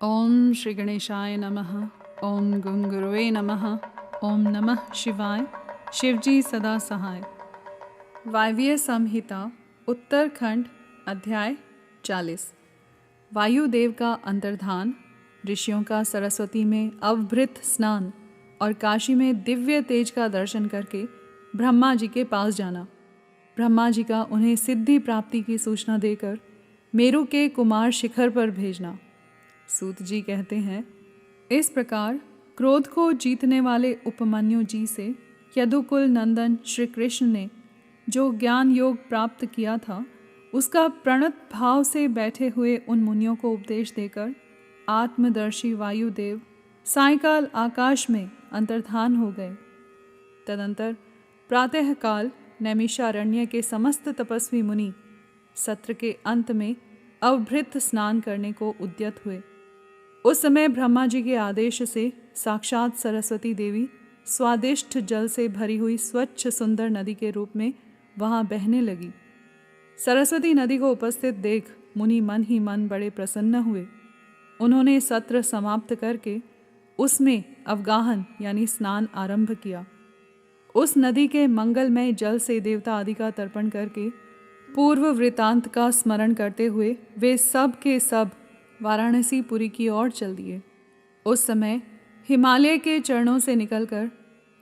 ओम श्री गणेशाय नमः। ओम गुरुवे नमः। ओम नमः शिवाय। शिवजी सदा सहाय। वायव्य संहिता उत्तरखंड अध्याय 40। वायुदेव का अंतर्धान, ऋषियों का सरस्वती में अवभृत स्नान और काशी में दिव्य तेज का दर्शन करके ब्रह्मा जी के पास जाना। ब्रह्मा जी का उन्हें सिद्धि प्राप्ति की सूचना देकर मेरु के कुमार शिखर पर भेजना। सूत जी कहते हैं, इस प्रकार क्रोध को जीतने वाले उपमन्यु जी से यदुकुल नंदन श्री कृष्ण ने जो ज्ञान योग प्राप्त किया था, उसका प्रणत भाव से बैठे हुए उन मुनियों को उपदेश देकर आत्मदर्शी वायुदेव सायंकाल आकाश में अंतर्धान हो गए। तदंतर प्रातःकाल नैमिषारण्य के समस्त तपस्वी मुनि सत्र के अंत में अवभृत स्नान करने को उद्यत हुए। उस समय ब्रह्मा जी के आदेश से साक्षात सरस्वती देवी स्वादिष्ट जल से भरी हुई स्वच्छ सुंदर नदी के रूप में वहां बहने लगी। सरस्वती नदी को उपस्थित देख मुनि मन ही मन बड़े प्रसन्न हुए। उन्होंने सत्र समाप्त करके उसमें अवगाहन यानी स्नान आरंभ किया। उस नदी के मंगलमय जल से देवता आदि का तर्पण करके पूर्व वृतांत का स्मरण करते हुए वे सब के सब वाराणसी पुरी की ओर चल दिए। उस समय हिमालय के चरणों से निकलकर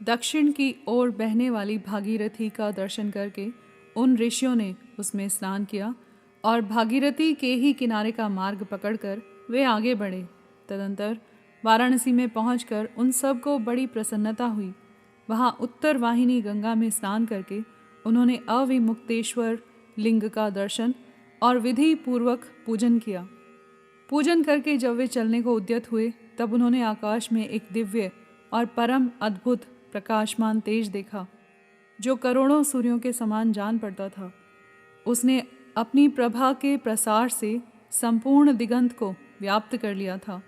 दक्षिण की ओर बहने वाली भागीरथी का दर्शन करके उन ऋषियों ने उसमें स्नान किया और भागीरथी के ही किनारे का मार्ग पकड़कर वे आगे बढ़े। तदंतर वाराणसी में पहुंचकर उन सब को बड़ी प्रसन्नता हुई। वहां उत्तर वाहिनी गंगा में स्नान करके उन्होंने अविमुक्तेश्वर लिंग का दर्शन और विधि पूर्वक पूजन किया। पूजन करके जब वे चलने को उद्यत हुए, तब उन्होंने आकाश में एक दिव्य और परम अद्भुत प्रकाशमान तेज देखा, जो करोड़ों सूर्यों के समान जान पड़ता था। उसने अपनी प्रभा के प्रसार से संपूर्ण दिगंत को व्याप्त कर लिया था।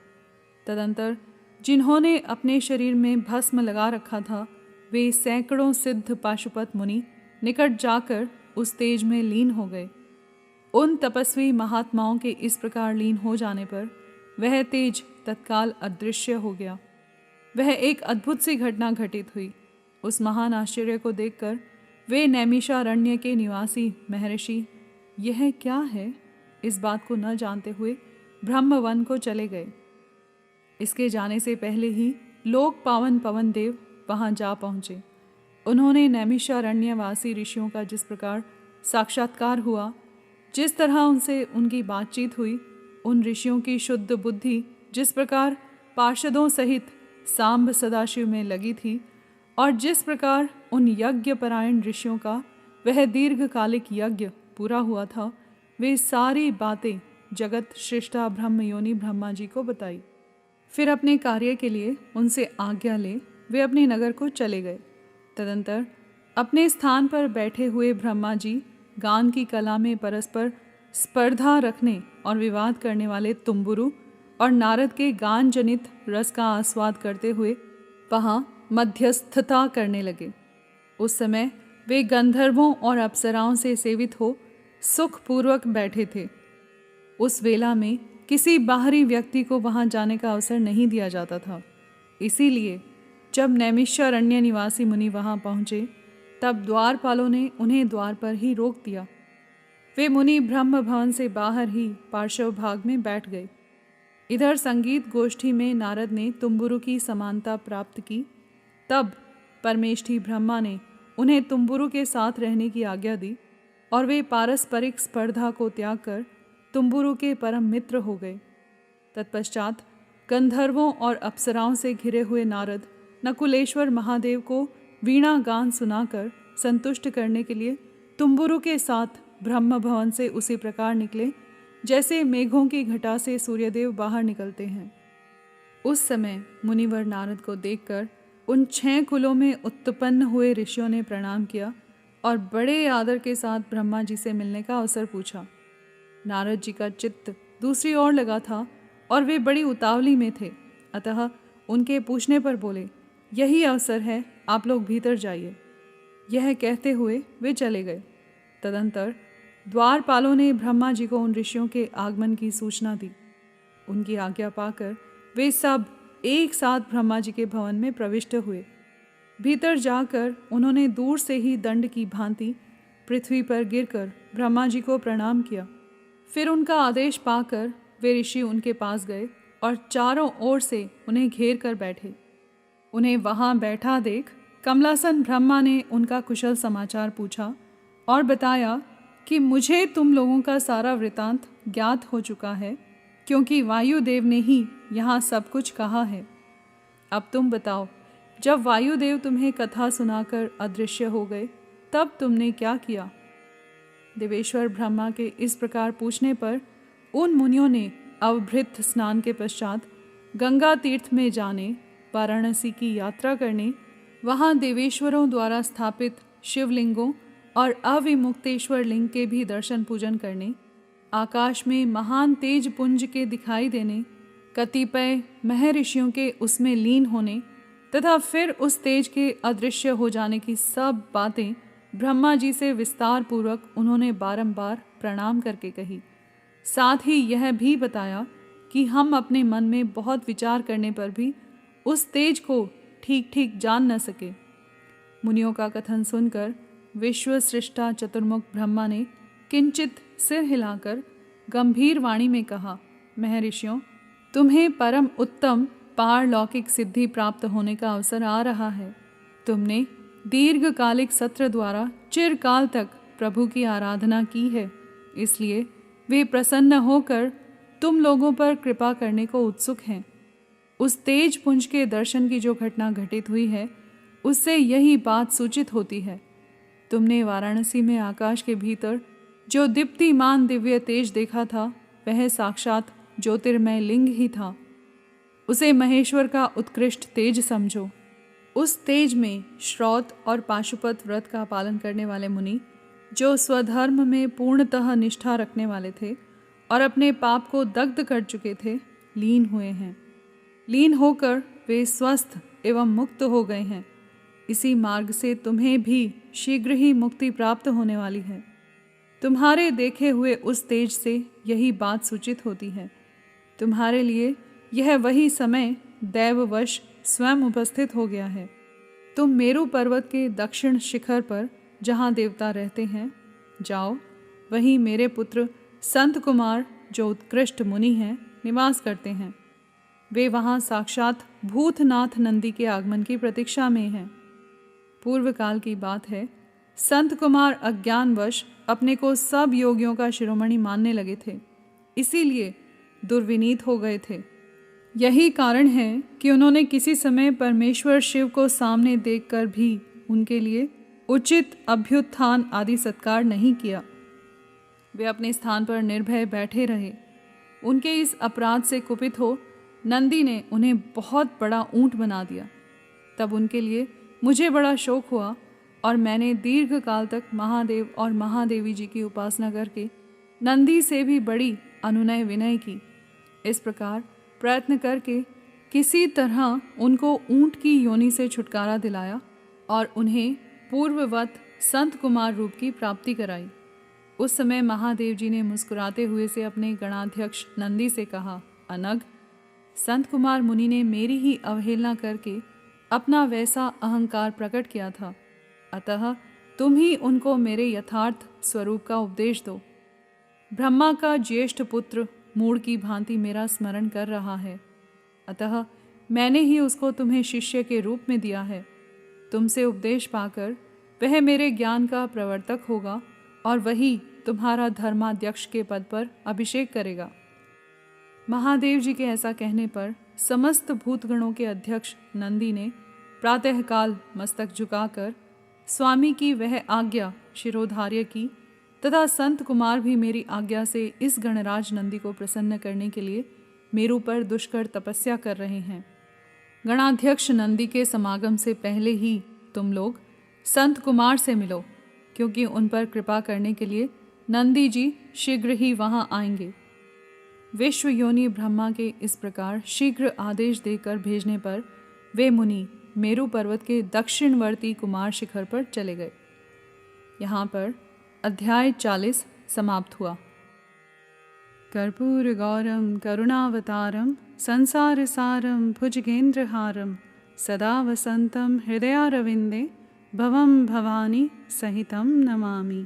तदंतर जिन्होंने अपने शरीर में भस्म लगा रखा था, वे सैकड़ों सिद्ध पाशुपत मुनि निकट जाकर उस तेज में लीन हो गए। उन तपस्वी महात्माओं के इस प्रकार लीन हो जाने पर वह तेज तत्काल अदृश्य हो गया। वह एक अद्भुत सी घटना घटित हुई। उस महान आश्चर्य को देखकर वे नैमिषारण्य के निवासी महर्षि यह क्या है, इस बात को न जानते हुए ब्रह्मवन को चले गए। इसके जाने से पहले ही लोक पावन पवन देव वहां जा पहुंचे। उन्होंने नैमिषारण्यवासी ऋषियों का जिस प्रकार साक्षात्कार हुआ, जिस तरह उनसे उनकी बातचीत हुई, उन ऋषियों की शुद्ध बुद्धि जिस प्रकार पार्षदों सहित सांब सदाशिव में लगी थी, और जिस प्रकार उन यज्ञपरायण ऋषियों का वह दीर्घकालिक यज्ञ पूरा हुआ था, वे सारी बातें जगत श्रेष्ठा ब्रह्म योनि ब्रह्मा जी को बताई। फिर अपने कार्य के लिए उनसे आज्ञा ले वे अपने नगर को चले गए। तदंतर अपने स्थान पर बैठे हुए ब्रह्मा जी गान की कला में परस्पर स्पर्धा रखने और विवाद करने वाले तुम्बुरु और नारद के गान जनित रस का आस्वाद करते हुए वहाँ मध्यस्थता करने लगे। उस समय वे गंधर्वों और अप्सराओं से सेवित हो सुखपूर्वक बैठे थे। उस वेला में किसी बाहरी व्यक्ति को वहाँ जाने का अवसर नहीं दिया जाता था। इसीलिए जब नैमिषारण्य निवासी मुनि वहाँ पहुँचे, तब द्वारपालों ने उन्हें द्वार पर ही रोक दिया। वे मुनि ब्रह्म भवन से बाहर ही पार्श्व भाग में बैठ गए। इधर संगीत गोष्ठी में नारद ने तुम्बुरु की समानता प्राप्त की। तब परमेष्ठी ब्रह्मा ने उन्हें तुम्बुरु के साथ रहने की आज्ञा दी और वे पारस्परिक स्पर्धा को त्याग कर तुम्बुरु के परम मित्र हो गए। तत्पश्चात गंधर्वों और अप्सराओं से घिरे हुए नारद नकुलेश्वर महादेव को वीणा गान सुनाकर संतुष्ट करने के लिए तुम्बुरु के साथ ब्रह्म भवन से उसी प्रकार निकले जैसे मेघों की घटा से सूर्यदेव बाहर निकलते हैं। उस समय मुनिवर नारद को देखकर उन 6 कुलों में उत्पन्न हुए ऋषियों ने प्रणाम किया और बड़े आदर के साथ ब्रह्मा जी से मिलने का अवसर पूछा। नारद जी का चित्त दूसरी ओर लगा था और वे बड़ी उतावली में थे, अतः उनके पूछने पर बोले, यही अवसर है, आप लोग भीतर जाइए। यह कहते हुए वे चले गए। तदंतर द्वारपालों ने ब्रह्मा जी को उन ऋषियों के आगमन की सूचना दी। उनकी आज्ञा पाकर वे सब एक साथ ब्रह्मा जी के भवन में प्रविष्ट हुए। भीतर जाकर उन्होंने दूर से ही दंड की भांति पृथ्वी पर गिरकर ब्रह्मा जी को प्रणाम किया। फिर उनका आदेश पाकर वे ऋषि उनके पास गए और चारों ओर से उन्हें घेर कर बैठे। उन्हें वहाँ बैठा देख कमलासन ब्रह्मा ने उनका कुशल समाचार पूछा और बताया कि मुझे तुम लोगों का सारा वृतांत ज्ञात हो चुका है, क्योंकि वायुदेव ने ही यहाँ सब कुछ कहा है। अब तुम बताओ, जब वायुदेव तुम्हें कथा सुनाकर अदृश्य हो गए तब तुमने क्या किया? देवेश्वर ब्रह्मा के इस प्रकार पूछने पर उन मुनियों ने अवभृत स्नान के पश्चात गंगा तीर्थ में जाने, वाराणसी की यात्रा करने, वहाँ देवेश्वरों द्वारा स्थापित शिवलिंगों और अविमुक्तेश्वर लिंग के भी दर्शन पूजन करने, आकाश में महान तेज पुंज के दिखाई देने, कतिपय महर्षियों के उसमें लीन होने तथा फिर उस तेज के अदृश्य हो जाने की सब बातें ब्रह्मा जी से विस्तार पूर्वक उन्होंने बारंबार प्रणाम करके कही। साथ ही यह भी बताया कि हम अपने मन में बहुत विचार करने पर भी उस तेज को ठीक ठीक जान न सके। मुनियों का कथन सुनकर विश्व सृष्टा चतुर्मुख ब्रह्मा ने किंचित सिर हिलाकर गंभीर वाणी में कहा, महर्षियों, तुम्हें परम उत्तम पारलौकिक सिद्धि प्राप्त होने का अवसर आ रहा है। तुमने दीर्घकालिक सत्र द्वारा चिरकाल तक प्रभु की आराधना की है, इसलिए वे प्रसन्न होकर तुम लोगों पर कृपा करने को उत्सुक हैं। उस तेज पुंज के दर्शन की जो घटना घटित हुई है, उससे यही बात सूचित होती है। तुमने वाराणसी में आकाश के भीतर जो दीप्तिमान दिव्य तेज देखा था, वह साक्षात ज्योतिर्मय लिंग ही था। उसे महेश्वर का उत्कृष्ट तेज समझो। उस तेज में श्रौत और पाशुपत व्रत का पालन करने वाले मुनि, जो स्वधर्म में पूर्णतः निष्ठा रखने वाले थे और अपने पाप को दग्ध कर चुके थे, लीन हुए हैं। लीन होकर वे स्वस्थ एवं मुक्त हो गए हैं। इसी मार्ग से तुम्हें भी शीघ्र ही मुक्ति प्राप्त होने वाली है। तुम्हारे देखे हुए उस तेज से यही बात सूचित होती है। तुम्हारे लिए यह वही समय दैववश स्वयं उपस्थित हो गया है। तुम मेरु पर्वत के दक्षिण शिखर पर जहाँ देवता रहते हैं जाओ, वहीं मेरे पुत्र संत कुमार, जो उत्कृष्ट मुनि हैं, निवास करते हैं। वे वहाँ साक्षात भूतनाथ नंदी के आगमन की प्रतीक्षा में हैं। पूर्व काल की बात है, संत कुमार अज्ञानवश अपने को सब योगियों का शिरोमणि मानने लगे थे, इसीलिए दुर्विनीत हो गए थे। यही कारण है कि उन्होंने किसी समय परमेश्वर शिव को सामने देखकर भी उनके लिए उचित अभ्युत्थान आदि सत्कार नहीं किया। वे अपने स्थान पर निर्भय बैठे रहे। उनके इस अपराध से कुपित हो नंदी ने उन्हें बहुत बड़ा ऊंट बना दिया। तब उनके लिए मुझे बड़ा शोक हुआ और मैंने दीर्घ काल तक महादेव और महादेवी जी की उपासना करके नंदी से भी बड़ी अनुनय विनय की। इस प्रकार प्रयत्न करके किसी तरह उनको ऊंट की योनि से छुटकारा दिलाया और उन्हें पूर्ववत संत कुमार रूप की प्राप्ति कराई। उस समय महादेव जी ने मुस्कुराते हुए से अपने गणाध्यक्ष नंदी से कहा, अनग, संत कुमार मुनि ने मेरी ही अवहेलना करके अपना वैसा अहंकार प्रकट किया था, अतः तुम ही उनको मेरे यथार्थ स्वरूप का उपदेश दो। ब्रह्मा का ज्येष्ठ पुत्र मूढ़ की भांति मेरा स्मरण कर रहा है, अतः मैंने ही उसको तुम्हें शिष्य के रूप में दिया है। तुमसे उपदेश पाकर वह मेरे ज्ञान का प्रवर्तक होगा और वही तुम्हारा धर्माध्यक्ष के पद पर अभिषेक करेगा। महादेव जी के ऐसा कहने पर समस्त भूतगणों के अध्यक्ष नंदी ने प्रातःकाल मस्तक झुकाकर स्वामी की वह आज्ञा शिरोधार्य की तथा संत कुमार भी मेरी आज्ञा से इस गणराज नंदी को प्रसन्न करने के लिए मेरु पर दुष्कर तपस्या कर रहे हैं। गणाध्यक्ष नंदी के समागम से पहले ही तुम लोग संत कुमार से मिलो, क्योंकि उन पर कृपा करने के लिए नंदी जी शीघ्र ही वहाँ आएंगे। विश्व योनि ब्रह्मा के इस प्रकार शीघ्र आदेश देकर भेजने पर वे मुनि मेरु पर्वत के दक्षिणवर्ती कुमार शिखर पर चले गए। यहाँ पर अध्याय 40 समाप्त हुआ। कर्पूरगौरं करुणावतारं संसारसारं भुजगेन्द्रहारं सदा वसन्तं हृदयारविन्दे भवं भवानी सहितं नमामि।